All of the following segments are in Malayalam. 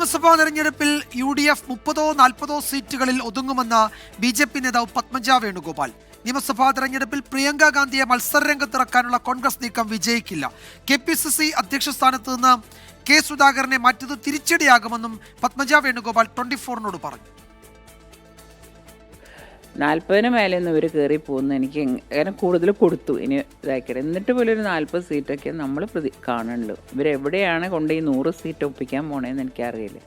നിയമസഭാ തെരഞ്ഞെടുപ്പിൽ UDF 30-40 സീറ്റുകളിൽ ഒതുങ്ങുമെന്ന് BJP നേതാവ് പത്മജ വേണുഗോപാൽ. നിയമസഭാ തെരഞ്ഞെടുപ്പിൽ പ്രിയങ്ക ഗാന്ധിയെ മത്സരരംഗത്തിറക്കാനുള്ള കോൺഗ്രസ് നീക്കം വിജയിക്കില്ല. KPCC അധ്യക്ഷ സ്ഥാനത്ത് നിന്ന് K സുധാകരനെ മാറ്റിയത് തിരിച്ചടിയാകുമെന്നും പത്മജ വേണുഗോപാൽ 24-നോട് പറഞ്ഞു. 40-ന് മേലെ നിന്ന് ഇവർ കയറി പോകുന്നു. എനിക്ക് അങ്ങനെ കൂടുതൽ കൊടുത്തു ഇനി ഇതാക്കിയത്. എന്നിട്ട് പോലും ഒരു 40 സീറ്റൊക്കെ നമ്മൾ കാണുള്ളൂ. ഇവരെവിടെയാണ് കൊണ്ട് ഈ 100 സീറ്റ് ഒപ്പിക്കാൻ പോണേന്ന് എനിക്കറിയില്ല.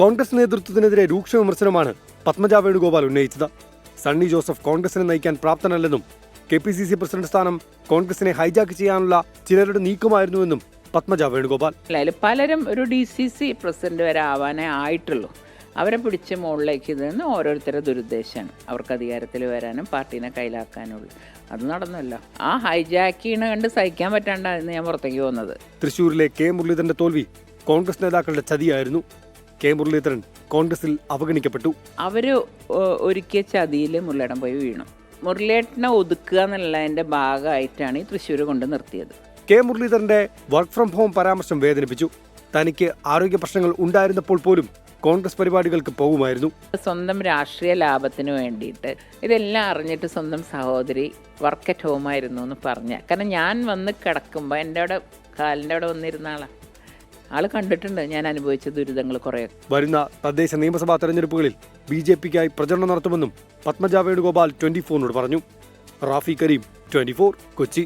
കോൺഗ്രസ് നേതൃത്വത്തിനെതിരെ രൂക്ഷ വിമർശനമാണ് പത്മജ വേണുഗോപാൽ ഉന്നയിച്ചത്. സണ്ണി ജോസഫ് കോൺഗ്രസിനെ നയിക്കാൻ പ്രാപ്തനല്ലെന്നും KPCC പ്രസിഡന്റ് സ്ഥാനം കോൺഗ്രസിനെ ഹൈജാക്ക് ചെയ്യാനുള്ള ചിലരുടെ നീക്കമായിരുന്നുവെന്നും പത്മജ വേണുഗോപാൽ. പലരും ഒരു DCC പ്രസിഡന്റ് വരെ ആവാനേ ആയിട്ടുള്ളൂ. അവരെ പിടിച്ച് മുകളിലേക്ക് നിന്ന് ഓരോരുത്തരുടെ ദുരുദ്ദേശമാണ് അവർക്ക് അധികാരത്തിൽ വരാനും പാർട്ടീനെ കയ്യിലാക്കാനുള്ളൂ. അത് നടന്നല്ലോ. ആ ഹൈജാക്കിനെ കണ്ട് സഹിക്കാൻ പറ്റാണ്ടായിരുന്നു ഞാൻ പുറത്തേക്ക് പോകുന്നത്. തൃശ്ശൂരിലെ K മുരളീധരന്റെ തോൽവി കോൺഗ്രസ് നേതാക്കളുടെ ചതിയായിരുന്നു. K മുരളീധരൻ കോൺഗ്രസിൽ അവഗണിക്കപ്പെട്ടു. അവര് ഒരുക്കിയ ചതിയിൽ മുരളിയേട്ടൻ പോയി വീണു. മുരളിയേട്ടനെ ഒതുക്കുക എന്നുള്ളതിന്റെ ഭാഗമായിട്ടാണ് ഈ തൃശ്ശൂർ കൊണ്ട് നിർത്തിയത്. K മുരളീധരന്റെ വർക്ക് ഫ്രം ഹോം പരാമർശം വേദനിപ്പിച്ചു. തനിക്ക് ആരോഗ്യ പ്രശ്നങ്ങൾ ഉണ്ടായിരുന്നപ്പോൾ പോലും കോൺഗ്രസ് പരിപാടികൾക്ക് പോകുമായിരുന്നു. സ്വന്തം രാഷ്ട്രീയ ലാഭത്തിന് വേണ്ടിയിട്ട് ഇതെല്ലാം അറിഞ്ഞിട്ട് സ്വന്തം സഹോദരി വർക്ക് അറ്റ് ഹോം ആയിരുന്നു എന്ന് പറഞ്ഞ. കാരണം ഞാൻ വന്ന് കിടക്കുമ്പോൾ എൻ്റെ അവിടെ കാലിൻ്റെ അവിടെ വന്നിരുന്ന ആള് കണ്ടിട്ടുണ്ട് ഞാൻ അനുഭവിച്ച ദുരിതങ്ങൾ കുറേ. വരുന്ന തദ്ദേശ നിയമസഭാ തെരഞ്ഞെടുപ്പുകളിൽ BJPക്കായി പ്രചരണം നടത്തുമെന്നും പത്മജ വേണുഗോപാൽ 24-നോട് പറഞ്ഞു. റാഫി കരീം, 24, കൊച്ചി.